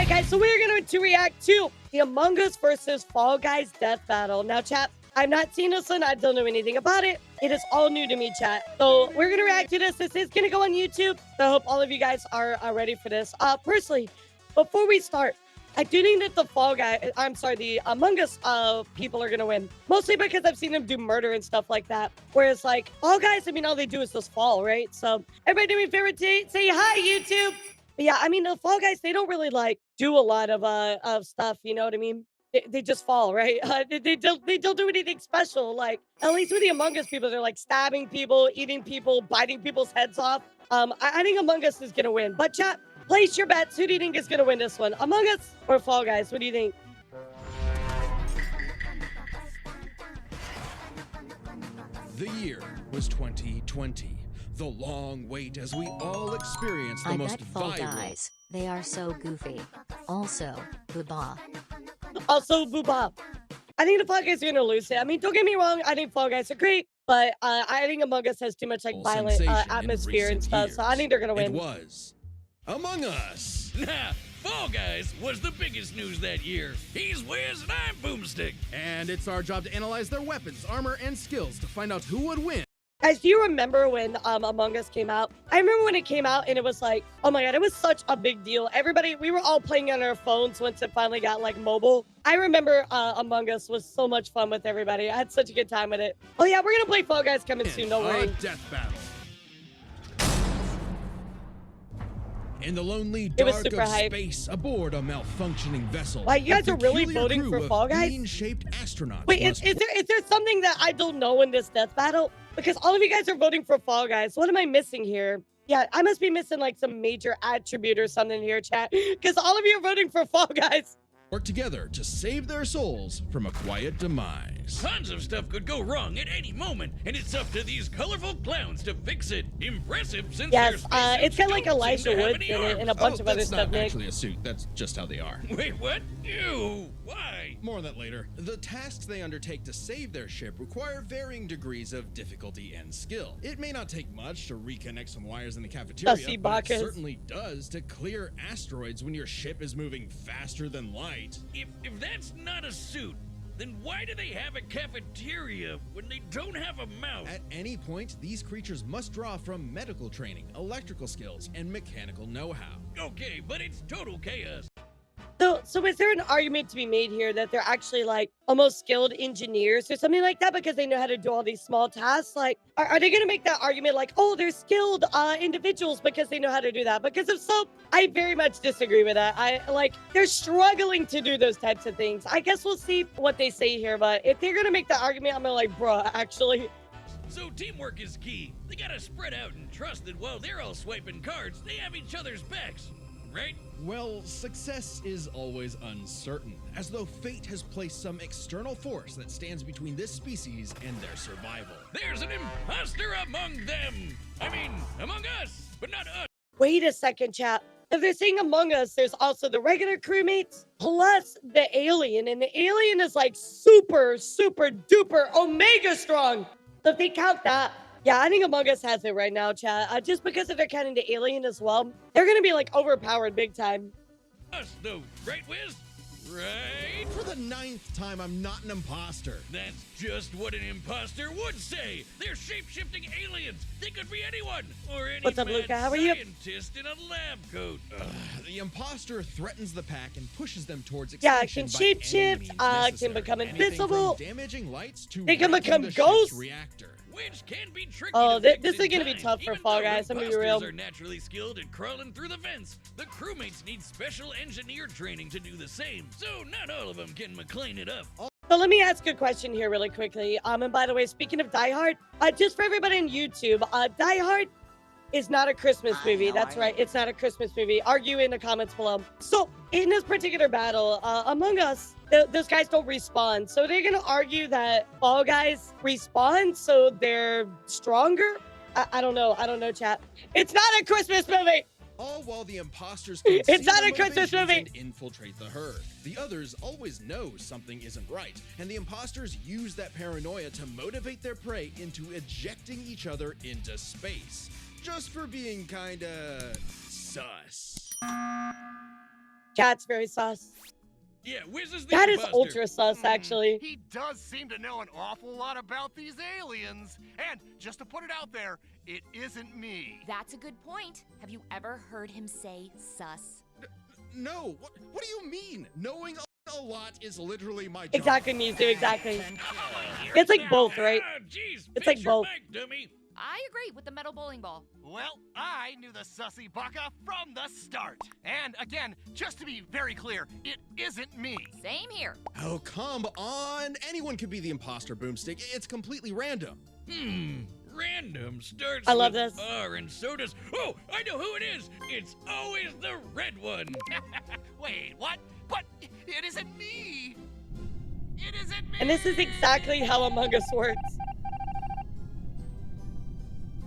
right, guys, so we're going to react to the Among Us versus Fall Guys death battle. Now, chat, I've not seen this one. I don't know anything about it. It is all new to me, chat. So we're going to react to this. This is going to go on YouTube. So I hope all of you guys are ready for this. Personally, before we start, I do think that the Among Us people are going to win. Mostly because I've seen them do murder and stuff like that. Whereas, like, Fall Guys, I mean, all they do is just fall, right? So everybody do me a favor to say hi, YouTube. But yeah, I mean, the Fall Guys, they don't really, like, do a lot of stuff, you know what I mean? They just fall, right? They don't do anything special. Like, at least with the Among Us people, they're, like, stabbing people, eating people, biting people's heads off. I think Among Us is going to win. But, chat, place your bets. Who do you think is going to win this one? Among Us or Fall Guys? What do you think? The year was 2020. The long wait as we all experienced the most Fall viral. Guys, they are so goofy. Also, Booba. I think the Fall Guys are going to lose it. I mean, don't get me wrong. I think Fall Guys are great. But I think Among Us has too much, like, violent atmosphere and stuff. So I think they're going to win. It was Among Us. Nah, Fall Guys was the biggest news that year. He's Wiz and I'm Boomstick. And it's our job to analyze their weapons, armor, and skills to find out who would win. Guys, do you remember when Among Us came out? I remember when it came out and it was like, oh my God, it was such a big deal. We were all playing on our phones once it finally got like mobile. I remember Among Us was so much fun with everybody. I had such a good time with it. Oh yeah, we're gonna play Fall Guys coming soon, don't worry. Death battle. In the lonely dark of hype. space, aboard a malfunctioning vessel. Like, you guys are really voting for Fall Guys? Bean-shaped astronauts. Wait, is there something that I don't know in this death battle? Because all of you guys are voting for Fall Guys. What am I missing here? Yeah, I must be missing like some major attribute or something here, chat. Because all of you are voting for Fall Guys. Work together to save their souls from a quiet demise. Tons of stuff could go wrong at any moment, and it's up to these colorful clowns to fix it. Impressive since yes, their it's got like Elijah Wood in it and a bunch of other stuff, That's not Nick. actually a suit. That's just how they are. Wait, what? Ew, why? More on that later. The tasks they undertake to save their ship require varying degrees of difficulty and skill. It may not take much to reconnect some wires in the cafeteria, but it certainly does to clear asteroids when your ship is moving faster than light. If that's not a suit, then why do they have a cafeteria when they don't have a mouth? At any point, these creatures must draw from medical training, electrical skills, and mechanical know-how. Okay, but it's total chaos. So is there an argument to be made here that they're actually like almost skilled engineers or something like that because they know how to do all these small tasks? Like, are they going to make that argument like, oh, they're skilled individuals because they know how to do that? Because if so, I very much disagree with that. They're struggling to do those types of things. I guess we'll see what they say here. But if they're going to make that argument, I'm going to like, bruh, actually. So teamwork is key. They gotta spread out and trust that while they're all swiping cards, they have each other's backs, right? Well, success is always uncertain, as though fate has placed some external force that stands between this species and their survival. There's an imposter among them! I mean, among us, but not us. Wait a second, chat. If they're saying Among Us, there's also the regular crewmates plus the alien, and the alien is like super, super duper omega strong. So if they count that, yeah, I think Among Us has it right now, chat. Just because if they're counting the alien as well, they're gonna be like overpowered big time. Us though, right, Wiz? Right? For the 9th time, I'm not an imposter. That's just what an imposter would say. They're shape-shifting aliens. They could be anyone, or any What's up, mad Luca? How are you? scientist in a lab coat. The imposter threatens the pack and pushes them towards Yeah, extinction can by any shapeshift, means can necessary. become Anything invisible. from damaging lights to They can wrecking become the ship's ghosts. reactor. Which can be tricky. Oh, to fix this is in gonna be time. tough for Even Fall though Guys, I'm gonna be imposters real. are naturally skilled at crawling through the vents. The crewmates need special engineer training to do the same. So not all of them can McLean it up. So let me ask a question here really quickly. And by the way, speaking of Die Hard, just for everybody on YouTube, Die Hard is not a Christmas movie. That's right. It's not a Christmas movie. Argue in the comments below. So in this particular battle, Among Us, those guys don't respawn. So they're going to argue that Fall Guys respawn so they're stronger? I don't know. I don't know, chat. It's not a Christmas movie. All while the imposters It's not a Christmas movie. and infiltrate the herd. The others always know something isn't right, and the imposters use that paranoia to motivate their prey into ejecting each other into space, just for being kinda sus. Chat's very sus. Yeah, Wiz is the That is imposter. ultra sus, actually. He does seem to know an awful lot about these aliens. And just to put it out there, it isn't me. That's a good point. Have you ever heard him say sus? No, what do you mean? Knowing a lot is literally my job. Exactly, Mizu, exactly. It's like both, right? Ah, jeez, It's fix like your both. mic, dummy. I agree with the metal bowling ball. Well, I knew the sussy baka from the start. And again, just to be very clear, it isn't me. Same here. Oh, come on. Anyone could be the imposter, Boomstick. It's completely random. Random starts I love with this. R and so does. Oh, I know who it is. It's always the red one. Wait, what? But it isn't me. It isn't me. And this is exactly how Among Us works.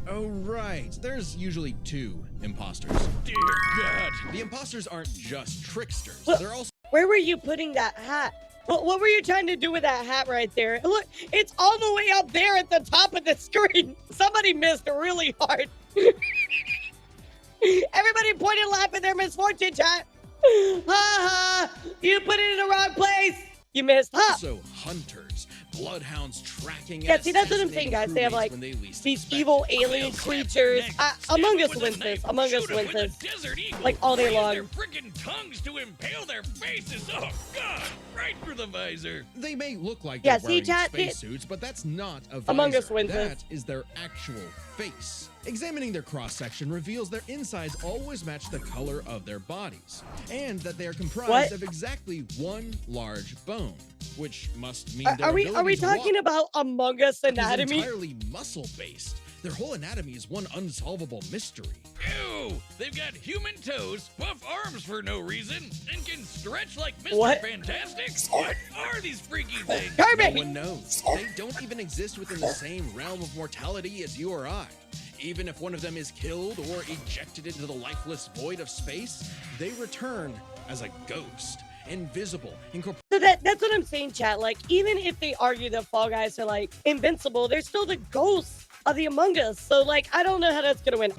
Oh, right. There's usually two imposters. Dear God. The imposters aren't just tricksters. Well- They're also Where were you putting that hat? What were you trying to do with that hat right there? Look, it's all the way up there at the top of the screen. Somebody missed really hard. Everybody point and laugh at their misfortune, chat. Ha ha! You put it in the wrong place. You missed. Ha! also hunters, bloodhounds tracking. Yeah, and see, that's what I'm saying, assassinating guys. They have, crewmates like, when they least These expect evil it. alien Next, creatures. stab Among him Us with a wins this. knife, Among Us shoot him wins with a this. desert eagle, Like, all day raise long. Their freaking tongues to impale their faces. Oh God! Right through the visor. They may look like Yeah, they're see, wearing chat, spacesuits, but that's not a visor. Among Us wins That this. is their actual face. Examining their cross-section reveals their insides always match the color of their bodies, and that they are comprised What? of exactly one large bone, which must mean Are we ability to talking walk about Among Us is anatomy? entirely muscle-based. Their whole anatomy is one unsolvable mystery. Ew! They've got human toes, puff arms for no reason, and can stretch like Mr. What? Fantastic. What are these freaky things? No Garbage. one knows. They don't even exist within the same realm of mortality as you or I. Even if one of them is killed or ejected into the lifeless void of space, they return as a ghost, invisible, incorporeal. So that's what I'm saying, chat. Like, even if they argue that Fall Guys are like invincible, they're still the ghosts of the Among Us. So like, I don't know how that's gonna win.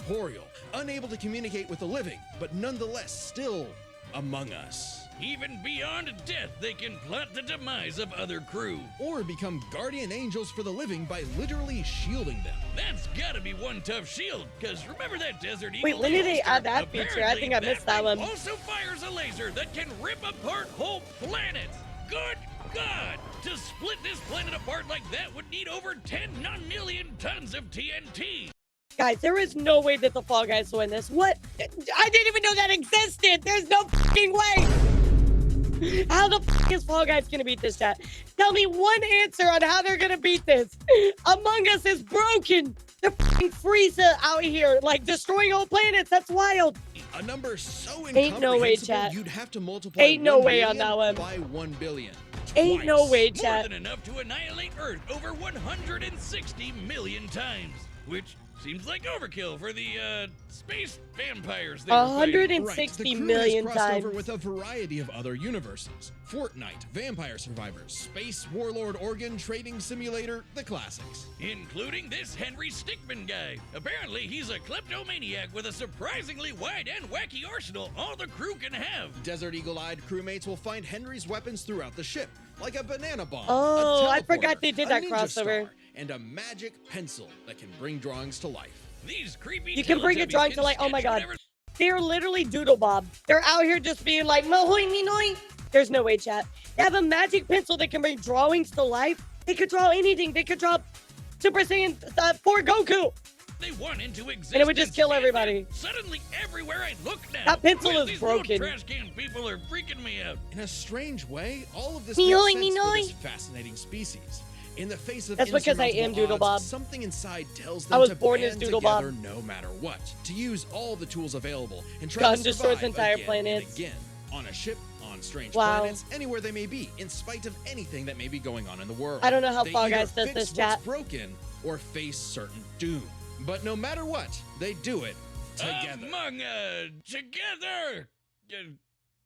Unable to communicate with the living, but nonetheless still among us. Even beyond death, they can plot the demise of other crew. Or become guardian angels for the living by literally shielding them. That's gotta be one tough shield, because remember that desert eagle? Wait, when did they holster? add that feature? I think I Apparently, missed that thing one. Also fires a laser that can rip apart whole planets. Good God! To split this planet apart like that would need over 10 non-million tons of TNT. Guys, there is no way that the Fall Guys win this. What? I didn't even know that existed. There's no fucking way. How the fuck is Fall Guys gonna beat this, chat? Tell me one answer on how they're gonna beat this. Among Us is broken. They're fucking Frieza out here, like destroying whole planets. That's wild. A number so Ain't no way, incomprehensible, chat. you'd have to multiply Ain't no 1 way on billion that one. by 1 billion. Ain't no Twice. way, More chat. than enough to annihilate Earth over 160 million times, which seems like overkill for the space vampires. They were fighting. 160 the crew million has crossed times. over with a variety of other universes. Fortnite, Vampire Survivors, Space Warlord Organ Trading Simulator, the classics. Including this Henry Stickmin guy. Apparently, he's a kleptomaniac with a surprisingly wide and wacky arsenal all the crew can have. Desert Eagle-eyed crewmates will find Henry's weapons throughout the ship, like a banana bomb, Oh, a I forgot teleporter, they did a that ninja crossover. star, and a magic pencil that can bring drawings to life. These creepy You can bring a Teletubbies drawing can to like, oh my sketch god. whatever- They're literally Doodle Bob. They're out here just being like, Mahoy me noi. There's no way, chat. They have a magic pencil that can bring drawings to life. They could draw anything. They could draw Super Saiyan 4 Goku. They want into existence. And it would just kill everybody. Suddenly, everywhere I look now, That pencil Wait, is these broken. little trash can people are freaking me out. In a strange way, all of this Meoy, makes sense for meoy. this fascinating species. In the face of That's because I am insurmountable Doodle odds, Bob. something inside tells I them was to born as band Doodle Bob. together no matter what, to use all the tools available and try Gun to destroys survive entire again planets. and again, on a ship, on strange Wow. planets, anywhere they may be, in spite of anything that may be going on in the world. I don't know how They Fall either Guys does fix this, what's chat. broken or face certain doom. But no matter what, they do it together. Among us, together.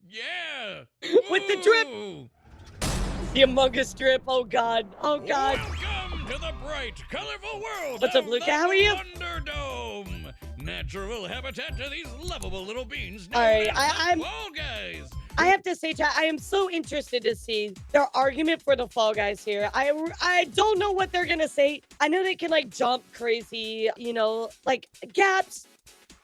Yeah. With the drip. Ooh. The Among Us strip. Oh god. Oh god. Welcome to the bright, colorful world What's of up, Luca? the How are you? Thunderdome. natural habitat to these lovable little beans. All right, I'm Fall Guys. I have to say, chat, I am so interested to see their argument for the Fall Guys here. I don't know what they're gonna say. I know they can like jump crazy, you know, like gaps.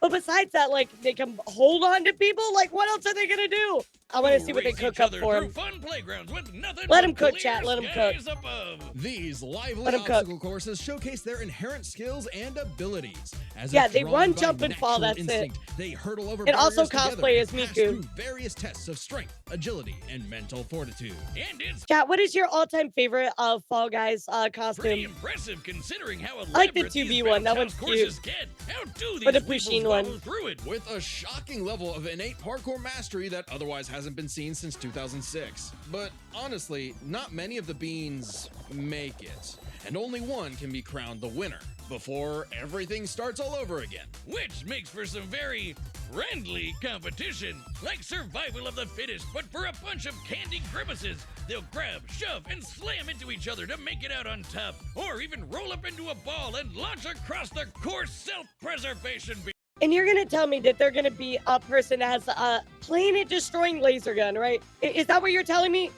But besides that, like they can hold on to people. Like what else are they gonna do? I want to see what they cook up for him. Fun playgrounds with nothing Let but him cook, clear chat. Let him cook. skies above. These lively Let 'em cook. obstacle courses showcase their inherent skills and abilities. As Yeah, if they drawn run, by jump, and fall, natural that's it. instinct, they hurdle over And also barriers together cosplay as and pass Miku. through various tests of strength, agility, and mental fortitude. And it's Chat, what is your all-time favorite Fall Guys pretty costume? impressive considering how I like the elaborate these 2B one. That bounce one's courses get. How do Or the these Pusheen weebles one. follow through it? With a shocking level of innate parkour mastery that otherwise hasn't been seen since 2006. But honestly, not many of the beans make it, and only one can be crowned the winner before everything starts all over again. Which makes for some very friendly competition, like survival of the fittest, but for a bunch of candy grimaces. They'll grab, shove, and slam into each other to make it out on top, or even roll up into a ball and launch across the course self-preservation beam. And you're gonna tell me that they're gonna be a person that has a planet-destroying laser gun, right? Is that what you're telling me?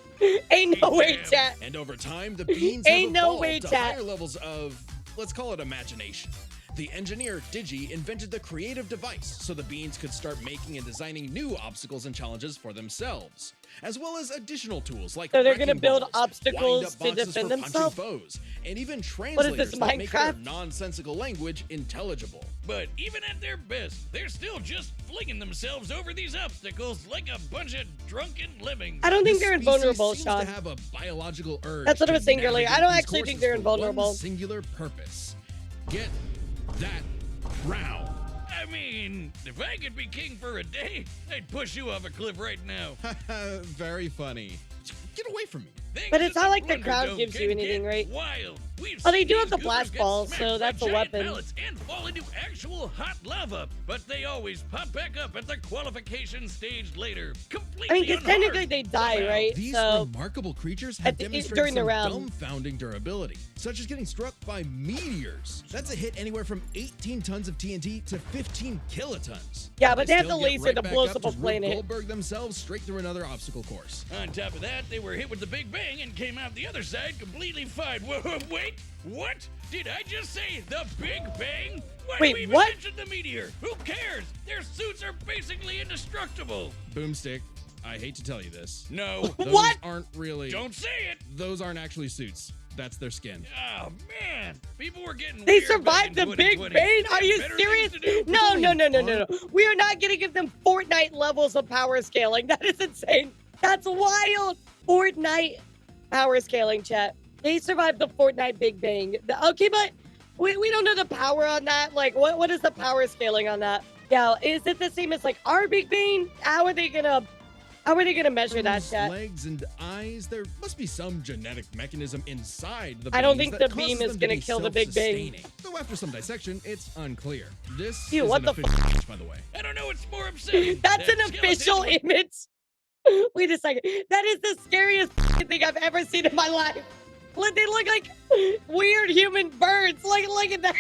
Ain't no way, chat. And over time, the beans Ain't have no evolved way, to chat. higher levels of, let's call it imagination. The engineer Digi invented the creative device so the beans could start making and designing new obstacles and challenges for themselves, as well as additional tools like So they're gonna wrecking build balls, obstacles wind-up to boxes defend for punching themselves? foes, and even What is translators this, that make their Minecraft? nonsensical language intelligible. But even at their best, they're still just flinging themselves over these obstacles like a bunch of drunken lemmings. I don't think This they're species invulnerable, seems Sean. to have a biological urge. That's what I to was saying earlier. I navigate don't these actually think courses they're for one invulnerable. singular purpose. Get that crown. I mean, if I could be king for a day, I'd push you off a cliff right now. Very funny. Get away from me. Things But it's at not like the Plunder crowd Dome gives you can anything, get right? Wild. We've Oh, they seen do have these the blast goobers get balls, smacked so by that's a giant weapon. pellets and fall into actual hot lava, but they always pop back up at the qualification stage later. Completely I mean, because technically unharmed they die, somehow. right? These So remarkable creatures at have the- demonstrated during the some round. dumbfounding durability, such as getting struck by meteors. That's a hit anywhere from 18 tons of TNT to 15 kilotons. Yeah, but they have still the get laser right that back blows up up to a Rube planet. Goldberg themselves straight through another obstacle course. On top of that, they were hit with the Big Bang and came out the other side completely fine. Wait, what? Did I just say the Big Bang? Why Wait, do we even what? mention the meteor? Who cares? Their suits are basically indestructible. Boomstick, I hate to tell you this. No, Those What? aren't really. don't say it. Those aren't actually suits. That's their skin. Oh man, people were getting they weird back survived in the Big 2020. Bang? Are They you had better serious? things to do. No. We are not gonna give them Fortnite levels of power scaling. That is insane. That's wild. Fortnite power scaling, chat. They survived the Fortnite Big Bang. Okay, but we don't know the power on that. Like, what is the power scaling on that? Yeah, is it the same as like our Big Bang? How are they gonna measure that, Those chat? legs and eyes, there must be some genetic mechanism inside the I don't beans think that the beam causes is them to gonna be kill the Big Bang. self-sustaining. Though after some dissection, it's unclear. This Ew, is what an the official image, by the way. I don't know what's more upsetting. That's that an official skeleton image. Wait a second. That is the scariest thing I've ever seen in my life. Look, they look like weird human birds. Look at that.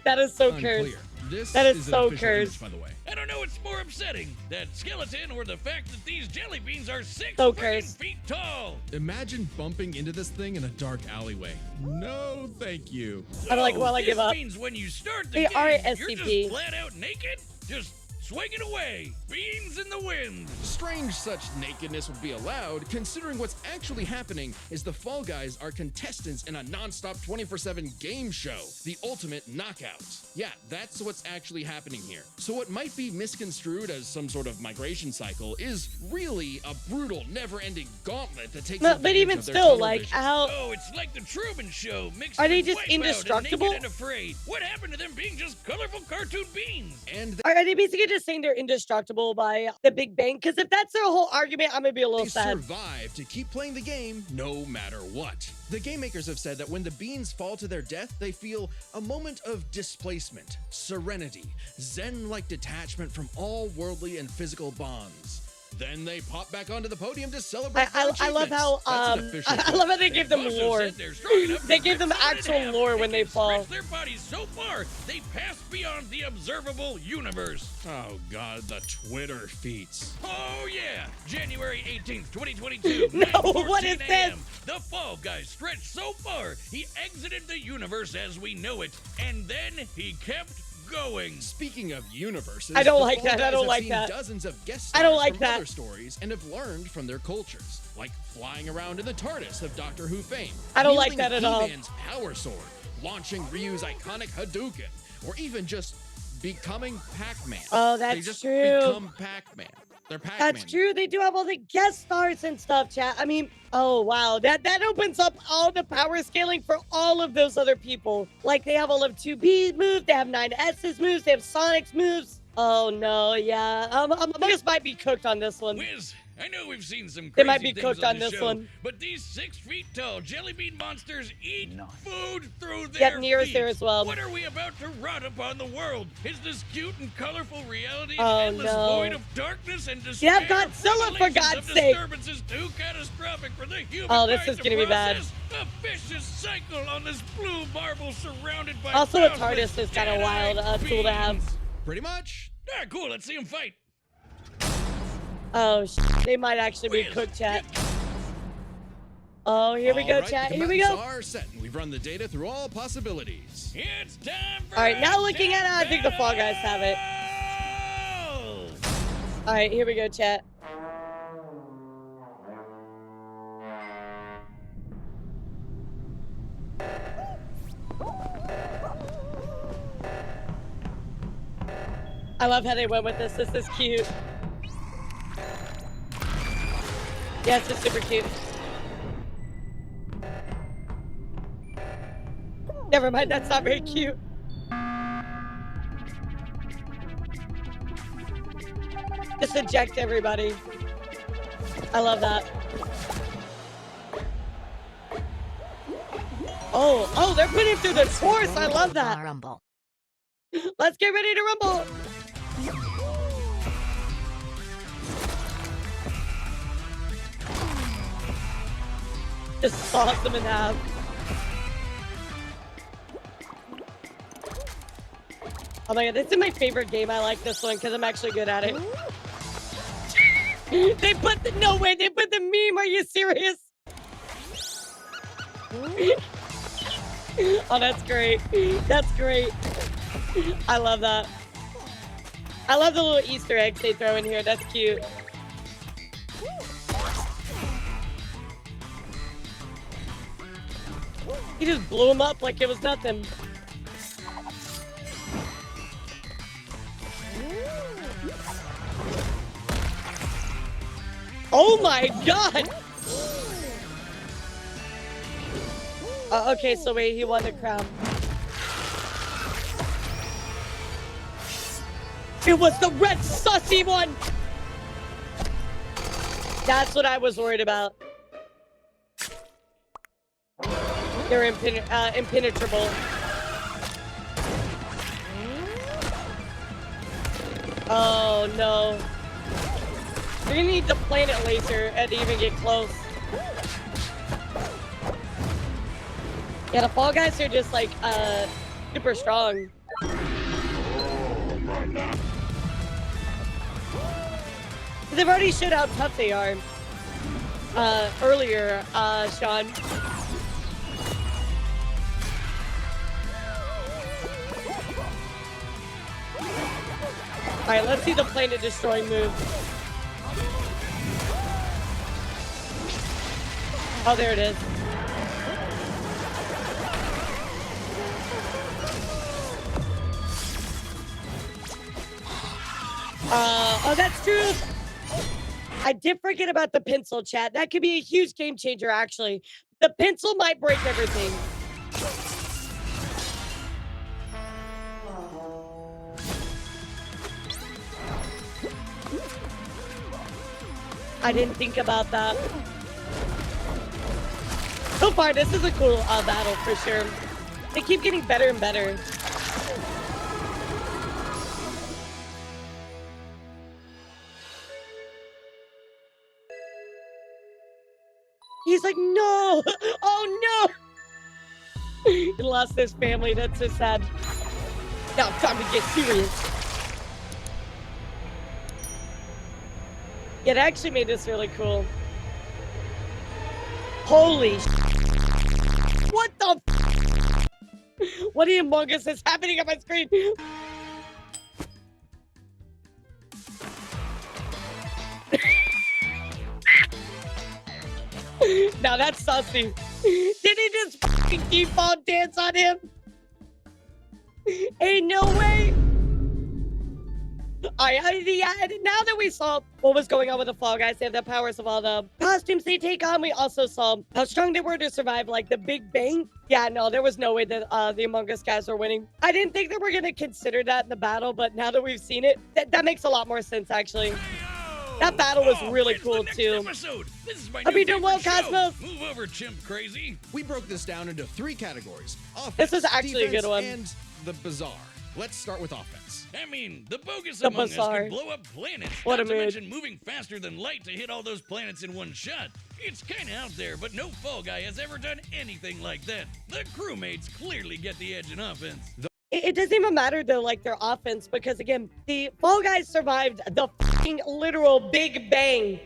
That is so cursed. Unclear. This That is an so official cursed. image, by the way. I don't know what's more upsetting, that skeleton or the fact that these jelly beans are 6 So friggin' cursed. feet tall. Imagine bumping into this thing in a dark alleyway. No, thank you. I'm like, well, I this give up. means when you start the They game, are you're SCP. just flat out naked, just swinging away, beans in the wind. Strange such nakedness would be allowed, considering what's actually happening is the Fall Guys are contestants in a non-stop 24/7 game show, the ultimate knockout. Yeah, that's what's actually happening here. So what might be misconstrued as some sort of migration cycle is really a brutal, never-ending gauntlet that takes But advantage even of their still, tunnel like, vision. how? Oh, it's like the Truman Show mixed Are they with just Wipeout and indestructible? Naked and Afraid. What happened to them being just colorful cartoon beans? And Are they basically just saying they're indestructible by the Big Bang? Because if that's their whole argument, I'm gonna be a little they sad. survive to keep playing the game no matter what. The game makers have said that when the beans fall to their death, they feel a moment of displacement, serenity, zen-like detachment from all worldly and physical bonds. Then they pop back onto the podium to celebrate. I love how I love how they give them lore. They give them actual lore when they fall. Their bodies so far they pass beyond the observable universe. Oh God, the Twitter feats. Oh yeah, January 18th, 2022. No, what is this? The Fall Guy stretched so far he exited the universe as we know it, and then he kept going. Speaking of universes, I don't the like Fall that. I Guys don't have like seen that. Dozens of guest I stars don't like from that. other stories and have learned from their cultures, like flying around in the TARDIS of Doctor Who fame. I don't like wielding that at all. He-Man's power sword, launching Ryu's iconic Hadouken, or even just becoming Pac-Man. Oh, that's they just true. become Pac-Man. They're Pac-Man. That's true. They do have all the guest stars and stuff, chat. I mean, oh wow, that opens up all the power scaling for all of those other people. Like they have all of 2B's moves, they have 9S's moves, they have Sonic's moves. Oh no, yeah. Among Us might be cooked on this one. Wiz, I know we've seen some crazy They might be things cooked on the this show, one. but these 6 feet tall jelly bean monsters eat food through their Yep, Nier is feet. there as well. What are we about to rot upon the world? Is this cute and colorful reality Oh, an endless no. void of darkness and despair? Yeah, Godzilla, for Revelations God's of sake. Disturbances too catastrophic for the human Oh, this mind is to gonna be bad. process? A vicious cycle on this blue marble surrounded by Also, a countless TARDIS is kind of Jedi wild tool to have. beings. Pretty much. Ah, cool. Let's see him fight. Oh, they might actually be cooked, chat. Oh, here we go, Alright, chat. the Here we combatants go. are set, and we've run the data through all possibilities. It's time for All right, now looking at it, death I think the Fall Guys have it. battle! All right, here we go, chat. I love how they went with this. This is cute. Yes, it's super cute. Never mind, that's not very cute. Just eject everybody. I love that. Oh, they're putting through the course. I love that. Rumble. Let's get ready to rumble. Just toss them in half. Oh my god, this is my favorite game. I like this one because I'm actually good at it. They put the, no way, they put the meme. Are you serious? Oh, that's great. That's great. I love that. I love the little Easter eggs they throw in here. That's cute. He just blew him up like it was nothing. Oh my god! Okay, so wait, he won the crown. It was the red sussy one! That's what I was worried about. They're impenetrable. Oh no. You're gonna need the planet laser to even get close. Yeah, the Fall Guys are just like super strong. They've already showed how tough they are earlier, Sean. Alright, let's see the planet destroying move. Oh, there it is. Oh, that's true. I did forget about the pencil, chat. That could be a huge game changer, actually. The pencil might break everything. I didn't think about that. So far, this is a cool battle for sure. They keep getting better and better. He's like, no. Oh, no. He lost his family. That's so sad. Now time to get serious. It actually made this really cool. Holy what the what the Among Us is happening on my screen? Now that's sussy. Did he just fucking default dance on him? Ain't no way. Yeah, now that we saw what was going on with the Fall Guys, they have the powers of all the costumes they take on. We also saw how strong they were to survive, like, the Big Bang. Yeah, no, there was no way that the Among Us guys were winning. I didn't think that we're going to consider that in the battle, but now that we've seen it, that makes a lot more sense, actually. That battle was really cool, too. Hope you're doing well, Cosmos. Move over, chimp crazy. We broke this down into 3 categories. Offense, this is actually a good one. And the bizarre. Let's start with offense. I mean, the bogus Among Us can blow up planets. What not a to mood. mention moving faster than light to hit all those planets in one shot. It's kind of out there, but no Fall Guy has ever done anything like that. The crewmates clearly get the edge in offense. It doesn't even matter, though, like, their offense, because, again, the Fall Guys survived the fucking literal Big Bang.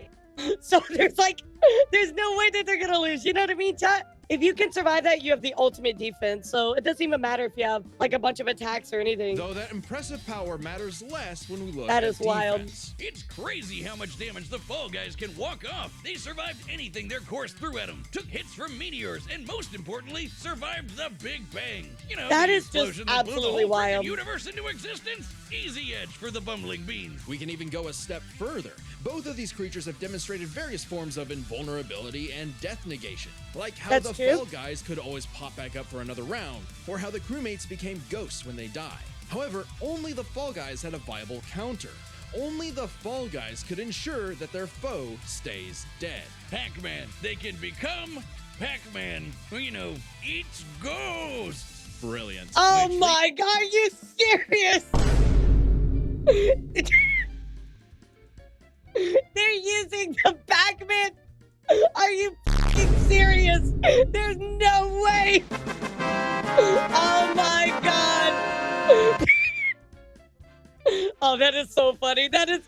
So there's no way that they're gonna lose. You know what I mean, chat? If you can survive that, you have the ultimate defense. So it doesn't even matter if you have, like, a bunch of attacks or anything. Though that impressive power matters less when we look that at is wild. defense. It's crazy how much damage the Fall Guys can walk off. They survived anything their course threw at them, took hits from meteors, and most importantly, survived the Big Bang. You know, that the is just explosion that blew the absolutely whole freaking wild. universe into existence. Easy edge for the bumbling beans. We can even go a step further. Both of these creatures have demonstrated various forms of invulnerability and death negation. Like how That's the true. Fall Guys could always pop back up for another round, or how the crewmates became ghosts when they die. However, only the Fall Guys had a viable counter. Only the Fall Guys could ensure that their foe stays dead. Pac-Man, they can become Pac-Man, who, you know, eats ghosts. Brilliant. Oh my god, are you serious? They're using the Pac-Man? Are you fucking serious? There's no way. Oh my god. Oh, that is so funny. That is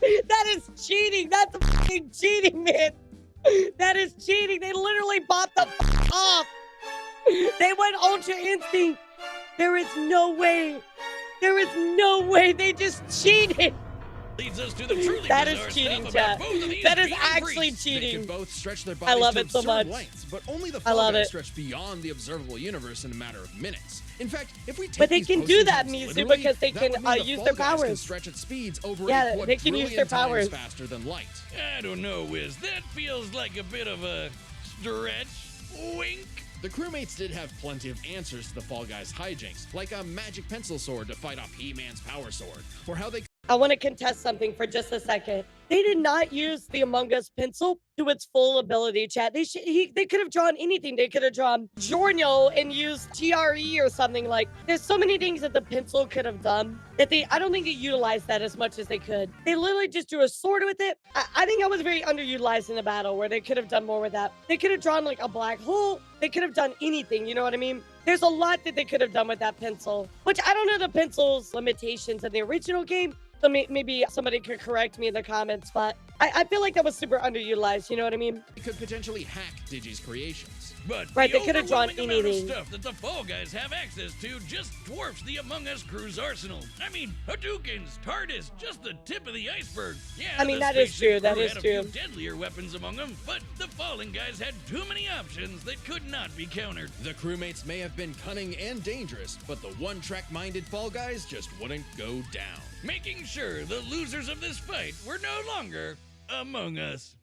cheating. That's fucking cheating, man. That is cheating. They literally popped the fuck off. They went Ultra Instinct. There is no way. There is no way. They just cheated. Leads us to the truly that is bizarre cheating, stuff chat. about both of these That is being actually freaks. They cheating. can both stretch their I bodies love to it so absurd much. lengths, but only the I Fall love Guys it. stretch beyond the observable universe in a matter of minutes. In fact, if we take But they these can do potions that, as Mizu, literally, because they that can, would mean the use Fall their Guys can powers. stretch at speeds over Yeah, a they can use their quadrillion powers. times faster than light. I don't know, Wiz. That feels like a bit of a stretch. Wink. The crewmates did have plenty of answers to the Fall Guys' hijinks, like a magic pencil sword to fight off He-Man's power sword, or how they I want to contest something for just a second. They did not use the Among Us pencil to its full ability, chat. They could have drawn anything. They could have drawn Giorno and used GRE or something. Like, there's so many things that the pencil could have done that I don't think they utilized that as much as they could. They literally just drew a sword with it. I think that was very underutilized in the battle, where they could have done more with that. They could have drawn like a black hole. They could have done anything, you know what I mean? There's a lot that they could have done with that pencil, which I don't know the pencil's limitations in the original game. So maybe somebody could correct me in the comments, but I feel like that was super underutilized, you know what I mean? could potentially hack Digi's creations. But Right, the they could have drawn overwhelming amount of anything. stuff that the Fall Guys have access to just dwarfs the Among Us crew's arsenal. I mean, Hadoukens, TARDIS, just the tip of the iceberg. Yeah, I mean, the that is spaceship true, that crew is had a true. few deadlier weapons among them, but the Fallen Guys had too many options that could not be countered. The crewmates may have been cunning and dangerous, but the one-track-minded Fall Guys just wouldn't go down. Making sure the losers of this fight were no longer among us.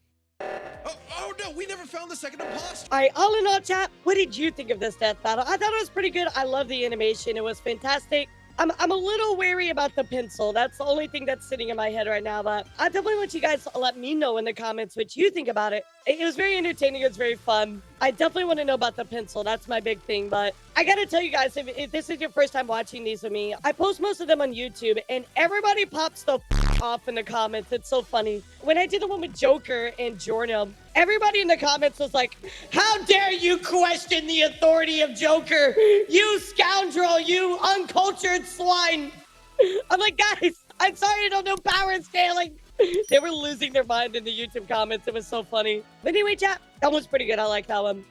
Oh no, we never found the second imposter! All right, all in all, chat, what did you think of this death battle? I thought it was pretty good. I love the animation. It was fantastic. I'm a little wary about the pencil. That's the only thing that's sitting in my head right now, but I definitely want you guys to let me know in the comments what you think about it. It was very entertaining. It was very fun. I definitely want to know about the pencil. That's my big thing, but I gotta tell you guys, if this is your first time watching these with me, I post most of them on YouTube, and everybody pops the off in the comments. It's so funny. When I did the one with Joker and Jorno, everybody in the comments was like, how dare you question the authority of Joker? You scoundrel, you uncultured swine. I'm like, guys, I'm sorry I don't know power scaling. They were losing their mind in the YouTube comments. It was so funny. But anyway, chat, that was pretty good. I like that one.